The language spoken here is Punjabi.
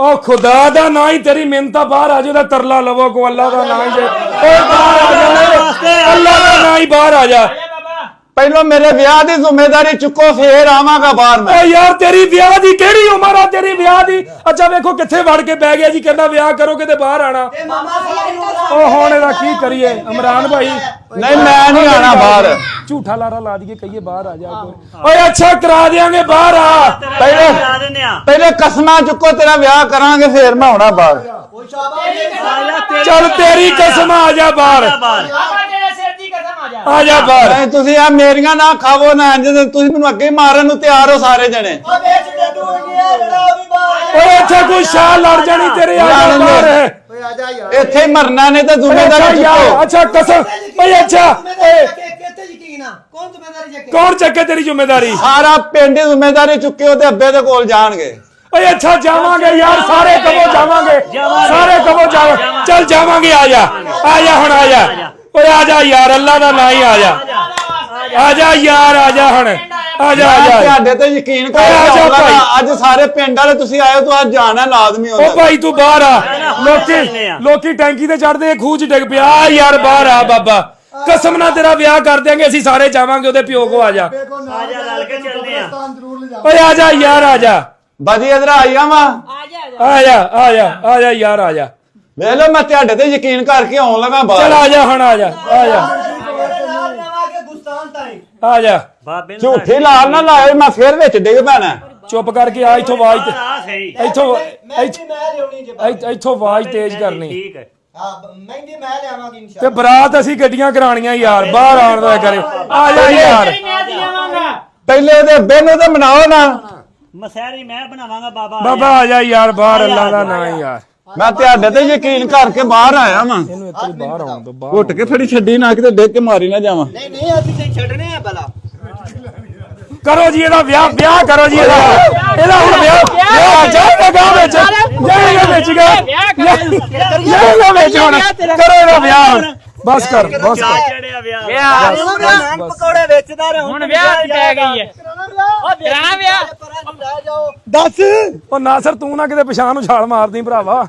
ओ खुदा दा ना ही तेरी मिन्नत बाहर आ जा तरला लवो को अल्लाह दा ना ही बाहर आ जा अल्लाह दा ना ही बाहर आ जा ਪਹਿਲਾਂ ਮੇਰੇ ਵਿਆਹ ਦੀ ਜ਼ਿੰਮੇਵਾਰੀ ਚੁੱਕੋ ਫੇਰ ਆਵਾਂਗਾ ਬਾਹਰ ਮੈਂ। ਓ ਯਾਰ ਤੇਰੀ ਵਿਆਹ ਦੀ ਕਿਹੜੀ ਉਮਰ ਆ ਤੇਰੀ ਵਿਆਹ ਦੀ ਅੱਛਾ ਵੇਖੋ ਕਿੱਥੇ ਵੜ ਕੇ ਬਹਿ ਗਿਆ ਜੀ ਕਹਿੰਦਾ ਵਿਆਹ ਕਰੋਗੇ ਤੇ ਬਾਹਰ ਆਣਾ ਓ ਹੁਣ ਇਹਦਾ ਕੀ ਕਰੀਏ ਇਮਰਾਨ ਭਾਈ ਨਹੀਂ ਮੈਂ ਨਹੀਂ ਆਣਾ ਬਾਹਰ ਝੂਠਾ ਲਾਰਾ ਲਾ ਦਈਏ ਕਹੀਏ ਬਾਹਰ ਆ ਜਾ ਓਏ ਅੱਛਾ ਕਰਾ ਦੇਾਂਗੇ ਬਾਹਰ ਆ ਪਹਿਲੇ ਕਸਮਾਂ ਚੁੱਕੋ ਤੇਰਾ ਵਿਆਹ ਕਰਾਂਗੇ ਫੇਰ ਮੈਂ ਆਉਣਾ ਬਾਹਰ। ਚੱਲ ਤੇਰੀ ਕਸਮ ਆ ਜਾ ਬਾਹਰ ਆ ਜਾ ਬਾਹਰ। ਨਹੀਂ ਤੁਸੀਂ ਆ ਮੇਰੀਆਂ ਨਾ ਖਾਵੋ ਨਾ ਜਦੋਂ ਤੁਸੀਂ ਮੈਨੂੰ ਅੱਗੇ ਮਾਰਨ ਨੂੰ ਤਿਆਰ ਹੋ ਸਾਰੇ ਜਣੇ। ਓਏ ਇੱਥੇ ਕੋਈ ਸ਼ਾਹ ਲੜ ਜਾਣੀ ਤੇਰੇ ਆ ਜਾ ਬਾਹਰ ਇੱਥੇ ਹੀ ਮਰਨਾ ਨੇ ਤਾਂ ਜ਼ਿੰਮੇਵਾਰੀ ਚੁੱਕੋ। ਅੱਛਾ ਕਸਮ ਓਏ ਅੱਛਾ ਕੌਣ ਚੱਕੇ ਤੇਰੀ ਜ਼ਿੰਮੇਵਾਰੀ ਸਾਰਾ ਪਿੰਡ ਦੀ ਜ਼ਿੰਮੇਵਾਰੀ ਚੁੱਕੇ ਉਹਦੇ ਅੱਬੇ ਦੇ ਕੋਲ ਜਾਣਗੇ। ਓਏ ਅੱਛਾ ਜਾਵਾਂਗੇ ਯਾਰ ਸਾਰੇ ਕਬੋ ਜਾਵਾਂਗੇ ਸਾਰੇ ਕਬੋ ਜਾਵਾਂਗੇ ਚੱਲ ਜਾਵਾਂਗੇ ਆ ਜਾ ਹੁਣ ਆ ਜਾ ਓਏ ਆ ਜਾ ਯਾਰ ਅੱਲਾ ਦਾ ਨਾਂ ਹੀ ਆ ਜਾ ਯਾਰ ਆ ਜਾ ਹੁਣ ਆ ਜਾ ਤੁਹਾਡੇ ਤੇ ਯਕੀਨ ਕਰ ਅੱਜ ਸਾਰੇ ਪਿੰਡ ਵਾਲੇ ਤੁਸੀਂ ਆਏ ਹੋ ਅੱਜ ਜਾਣਾ ਲਾਜ਼ਮੀ ਹੁੰਦਾ। ਓ ਭਾਈ ਤੂੰ ਬਾਹਰ ਆ ਲੋਕੀ ਟੈਂਕੀ ਤੇ ਚੜਦੇ ਖੂਹ ਚ ਡਿੱਗ ਪਿਆ ਯਾਰ ਬਾਹਰ ਆ ਬਾਬਾ ਕਸਮ ਨਾਲ ਤੇਰਾ ਵਿਆਹ ਕਰ ਦਿਆਂਗੇ ਅਸੀਂ ਸਾਰੇ ਜਾਵਾਂਗੇ ਉਹਦੇ ਪਿਓ ਕੋ ਆ ਜਾ ਰਲ ਕੇ ਚੱਲਦੇ ਆ ਓਏ ਆ ਜਾ ਯਾਰ ਆ ਜਾ ਬਾਜੀ ਇਧਰ ਆਈਆ ਵਾ ਆ ਜਾ ਯਾਰ ਆ ਜਾ ਵੇਖ ਲੋ ਮੈਂ ਤੁਹਾਡੇ ਤੇ ਯਕੀਨ ਕਰਕੇ ਆਉਣ ਲੱਗਾ ਬਾਹਰ। ਚੱਲ ਆ ਜਾ ਹੁਣ ਆ ਜਾ ਝੂਠੀ ਲਾਲ ਨਾ ਲਾਇਓ ਮੈਂ ਫੇਰ ਵਿੱਚ ਡਿੱਗ ਪੈਣਾ। ਚੁੱਪ ਕਰਕੇ ਆ ਇੱਥੋਂ ਆਵਾਜ਼ ਇੱਥੋਂ ਆਵਾਜ਼ ਤੇਜ਼ ਕਰਨੀ ਠੀਕ ਹੈ ਮਹਿੰਦੀ ਮੈਂ ਲਿਆਵਾਂਗੀ ਇਨਸ਼ਾਅੱਲਾ ਤੇ ਬਰਾਤ ਅਸੀਂ ਗੱਡੀਆਂ ਕਰਾਣੀਆਂ ਯਾਰ ਬਾਹਰ ਆਉਣ ਦਾ ਕਰਿਓ ਆ ਜਾ ਯਾਰ ਪਹਿਲੇ ਉਹਦੇ ਬਿੱਲ ਉਹਦੇ ਮਨਾਓ ਨਾ ਮਸਹਿਰੀ ਮੈਂ ਬਣਾਵਾਂਗਾ ਬਾਬਾ ਆ ਜਾ ਯਾਰ ਬਾਹਰ ਅੱਲਾ ਦਾ ਨਾਂ ਯਾਰ ਮੈਂ ਤੁਹਾਡੇ ਤੇ ਯਕੀਨ ਕਰਕੇ ਬਾਹਰ ਆਇਆ ਵਾਂ। ਇਹਨੂੰ ਇੱਥੇ ਬਾਹਰ ਆਉਣ ਤੋਂ ਬਾਹਰ ਘੁੱਟ ਕੇ ਫੜੀ ਛੱਡੀ ਨਾ ਕਿਤੇ ਡਿੱਗ ਕੇ ਮਾਰੀ ਨਾ ਜਾਵਾਂ। ਨਹੀਂ ਅਸੀਂ ਤੇ ਛੱਡਣੇ ਆ ਭਲਾ ਕਰੋ ਜੀ ਇਹਦਾ ਵਿਆਹ ਕਰੋ ਜੀ ਇਹਦਾ ਹੁਣ ਵਿਆਹ ਜਾਏਗਾ ਗਾਂ ਵਿੱਚ ਹੁਣ ਕਰੋ ਇਹਦਾ ਵਿਆਹ ਹੁਣ ਬਸ ਕਰ ਪਕੌੜੇ ਵੇਚਦਾ ਰਿਹਾ ਹੁਣ ਵਿਆਹ ਦੀ ਪੈ ਗਈ ਹੈ ਉਹ ਤੇਰਾ ਵਿਆਹ ਉਹ ਨਾਸਰ ਤੂੰ ਨਾ ਕਿਤੇ ਪਛਾਣ ਨੂੰ ਛਾਲ ਮਾਰਦੀ ਭਰਾਵਾ।